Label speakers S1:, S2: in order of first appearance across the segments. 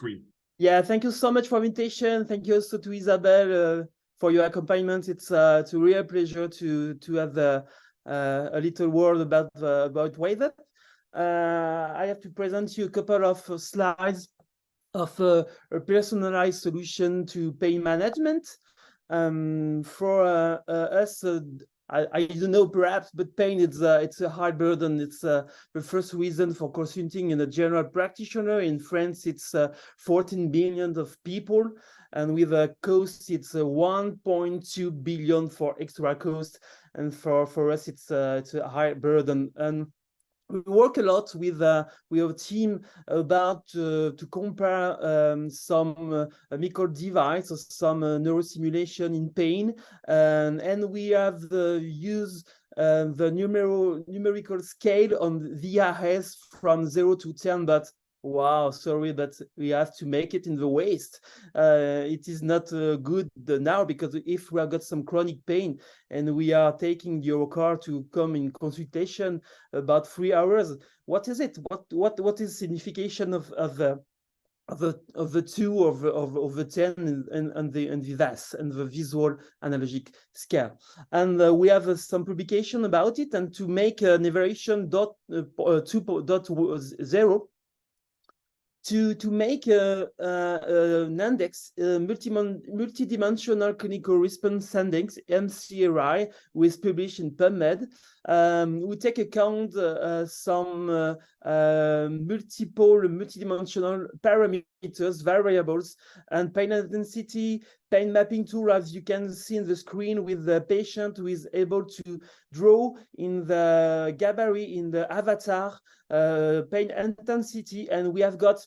S1: Great.
S2: Yeah, thank you so much for invitation. Thank you also to Isabelle for your accompaniment. It's a real pleasure to have a little word about WaveUp. I have to present you a couple of slides of a personalized solution to pain management. For us, I don't know perhaps, but pain it's a hard burden. It's the first reason for consulting in a general practitioner. In France, it's 14 billion of people, and with a cost, it's 1.2 billion for extra cost. And for us, it's a high burden. And we work a lot with our team about to compare some medical device or some neurostimulation in pain, and we have used the numerical scale on VRS from 0 to 10, but wow, sorry, but we have to make it in the waist. It is not good now, because if we have got some chronic pain and we are taking your car to come in consultation about 3 hours, what is it? What is signification of the 2 of the 10 and the VAS and the visual analogic scale? And we have some publication about it, and to make an evaluation 2.0 to make an index, multidimensional clinical response index, MCRI, was published in PubMed. We take account some multidimensional parameters, variables, and pain intensity, pain mapping tool, as you can see in the screen, with the patient who is able to draw in the Gabari, in the avatar, pain intensity, and we have got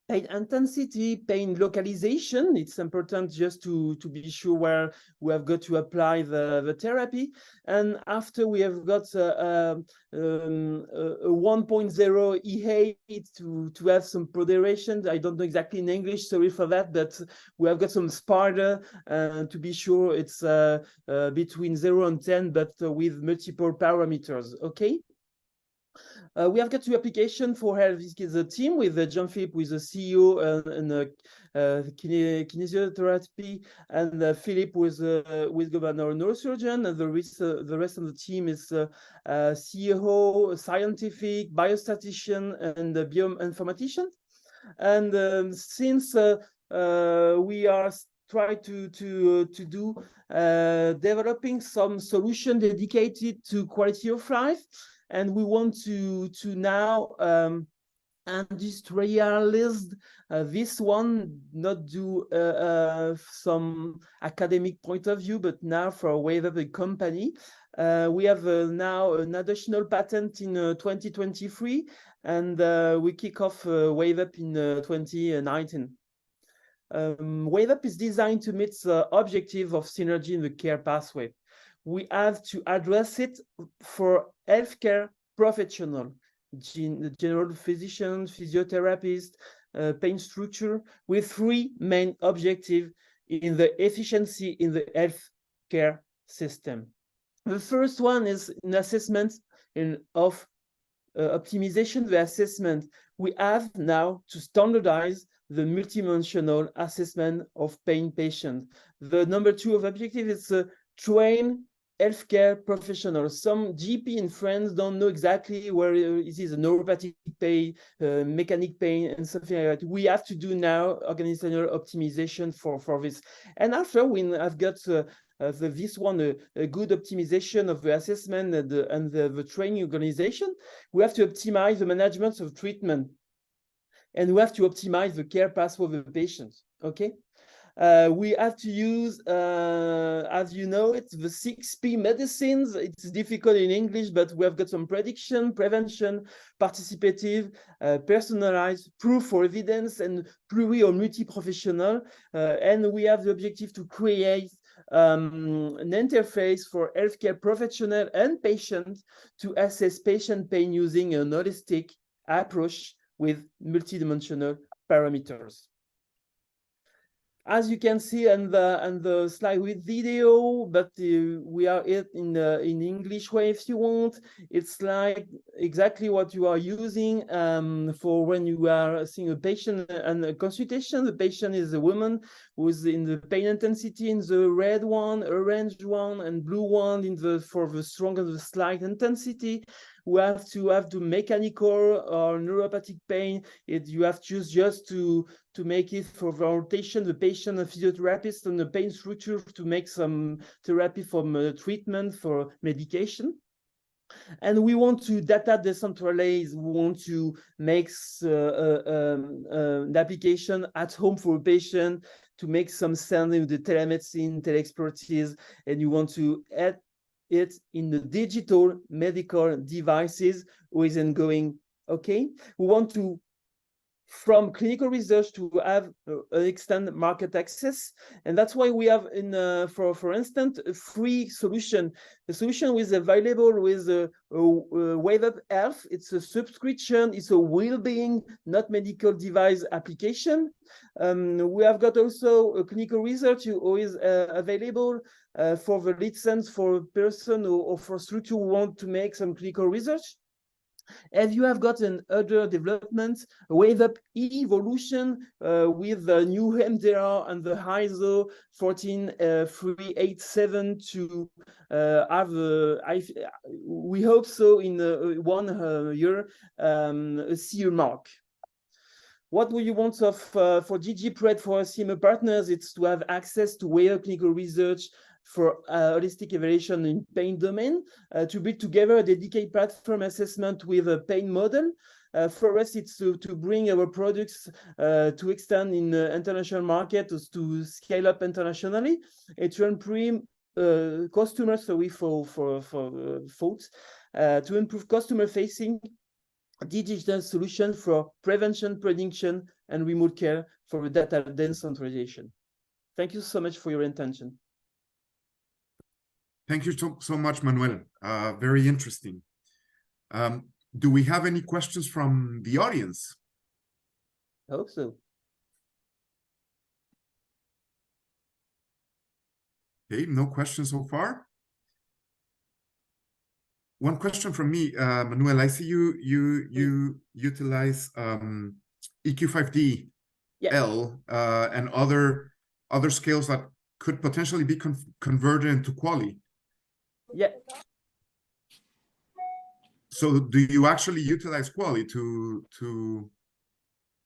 S2: pain intensity, pain localization. It's important just to be sure where we have got to apply the therapy. And after we have got a 1.0 EA to have some prodration. I don't know exactly in English, sorry for that, but we have got some sparta to be sure it's between 0 and 10, but with multiple parameters, okay? We have got 2 applications for Helvetic as a team, with Jean-Philippe, with the CEO and kinesiotherapy, and Philippe with governor neurosurgeon, and the rest of the team is CEO, scientific, biostatician, and bioinformatician. And since we are trying to do developing some solution dedicated to quality of life, and we want to now industrialize this one, not do some academic point of view, but now for WaveUp company. We have now an additional patent in 2023, and we kick off WaveUp in 2019. WaveUp is designed to meet the objective of synergy in the care pathway. We have to address it for healthcare professional, general physicians, physiotherapists, pain structure, with 3 main objectives in the efficiency in the healthcare system. The first one is an assessment of optimization of the assessment. We have now to standardize the multidimensional assessment of pain patients. The number 2 of objective is train healthcare professionals. Some GP in France don't know exactly where it is a neuropathic pain, mechanic pain, and something like that. We have to do now organizational optimization for this. And after we have got this one, a good optimization of the assessment and the training organization, we have to optimize the management of treatment. And we have to optimize the care path for the patients, okay? We have to use, as you know, it's the 6P medicines. It's difficult in English, but we have got some prediction, prevention, participative, personalized, proof for evidence, and pluri or multi-professional. And we have the objective to create an interface for healthcare professional and patient to assess patient pain using an holistic approach with multidimensional parameters. as you can see on the slide with video, but we are in English way if you want. It's like exactly what you are using for when you are seeing a patient and a consultation. The patient is a woman who is in the pain intensity in the red one, orange one, and blue one for the strong and the slight intensity. We have to have the mechanical or neuropathic pain. You have to choose just to make it for the rotation, the patient, a physiotherapist, and the pain structure to make some therapy from treatment for medication. And we want to data decentralize. We want to make an application at home for a patient to make some sense with the telemedicine, teleexpertise, and you want to add it in the digital medical devices with ongoing. Okay, we want to from clinical research to have extend market access, and that's why we have for instance a free solution. The solution is available with WaveUp Health. It's a subscription. It's a well-being, not medical device application. We have got also a clinical research who is available for the license for a person or for structure who want to make some clinical research. And you have got other developments, WaveUp evolution with the new MDR and the ISO 14387 to have, we hope so, in 1 year, a CE mark. What do you want for DigiPred for CMO partners? It's to have access to WaveUp clinical research for holistic evaluation in pain domain, to build together a dedicated platform assessment with a pain model. For us, it's to bring our products to extend in the international market, to scale up internationally, and to improve customers, to improve customer facing digital solution for prevention, prediction, and remote care for the data decentralization. Thank you so much for your attention.
S1: Thank you so much, Manuel. Very interesting. Do we have any questions from the audience?
S2: I hope so.
S1: Okay, no questions so far. One question from me, Manuel. I see you utilize EQ5D L and other scales that could potentially be converted into QALY.
S2: Yeah.
S1: So do you actually utilize QALY to?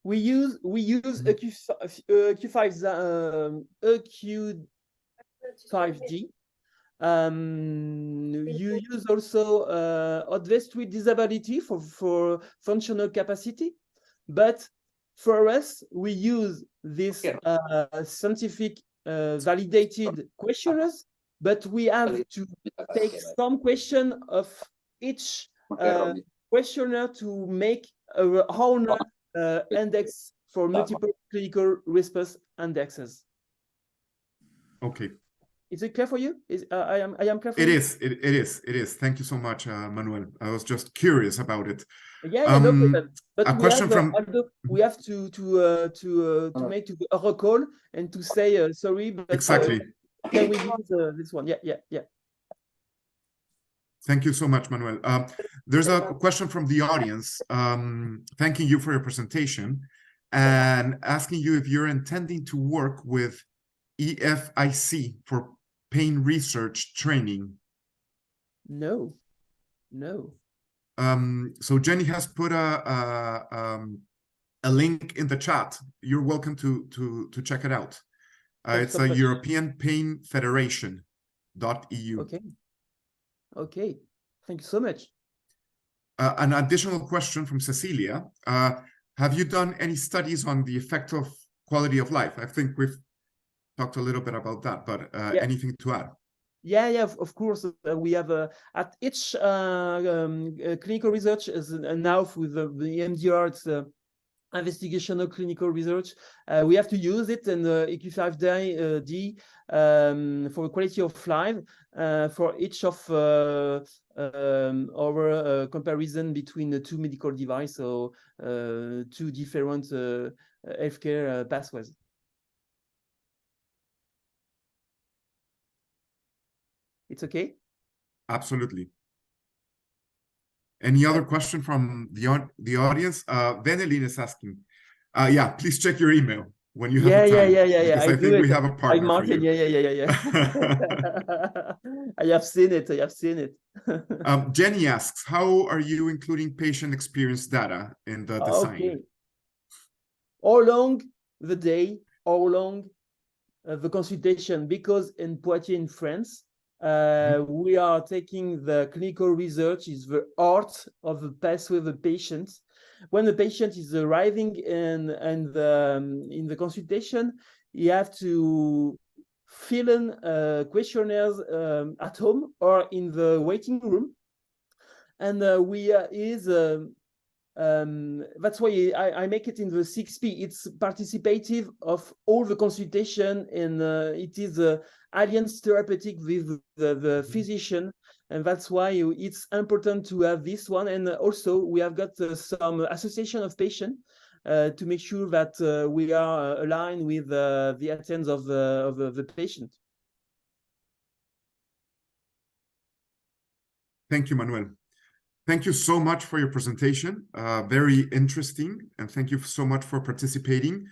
S2: We use EQ5D. You use also Advanced with disability for functional capacity, but for us we use this scientific validated questionnaires, but we have to take some question of each questionnaire to make our own index for multiple clinical response indexes.
S1: Okay.
S2: Is it clear for you? I am clear for you?
S1: It is. Thank you so much, Manuel. I was just curious about it.
S2: Yeah, no problem. But
S1: a question from
S2: we have to make a recall and to say sorry, but
S1: exactly.
S2: Can we use this one? Yeah.
S1: Thank you so much, Manuel. There's a question from the audience, thanking you for your presentation and asking you if you're intending to work with EFIC for pain research training.
S2: No.
S1: So Jenny has put a link in the chat. You're welcome to check it out. It's a European Pain Federation.eu.
S2: Okay. Thank you so much.
S1: An additional question from Cecilia. Have you done any studies on the effect of quality of life? I think we've talked a little bit about that, but anything to add?
S2: Yeah, of course. We have at each clinical research is now with the MDR, it's investigational clinical research. We have to use it in the EQ5D for quality of life for each of our comparison between the two medical devices, so two different healthcare pathways. It's okay?
S1: Absolutely. Any other question from the audience? Veneline is asking. Yeah, please check your email when you have the time. Because
S2: I
S1: I
S2: do
S1: think
S2: it.
S1: we have a partner for
S2: Martin,
S1: you.
S2: yeah. I have seen it.
S1: Jenny asks, how are you including patient experience data in the design?
S2: Okay. How long the day, how long the consultation, because in Poitiers in France, we are taking the clinical research is the art of the pathway of the patient. When the patient is arriving in the consultation, you have to fill in questionnaires at home or in the waiting room, and that's why I make it in the 6P. It's participative of all the consultation, and it is alliance therapeutic with the physician, and that's why it's important to have this one. And also we have got some association of patients to make sure that we are aligned with the attendance of the patient.
S1: Thank you, Manuel. Thank you so much for your presentation. Very interesting, and thank you so much for participating.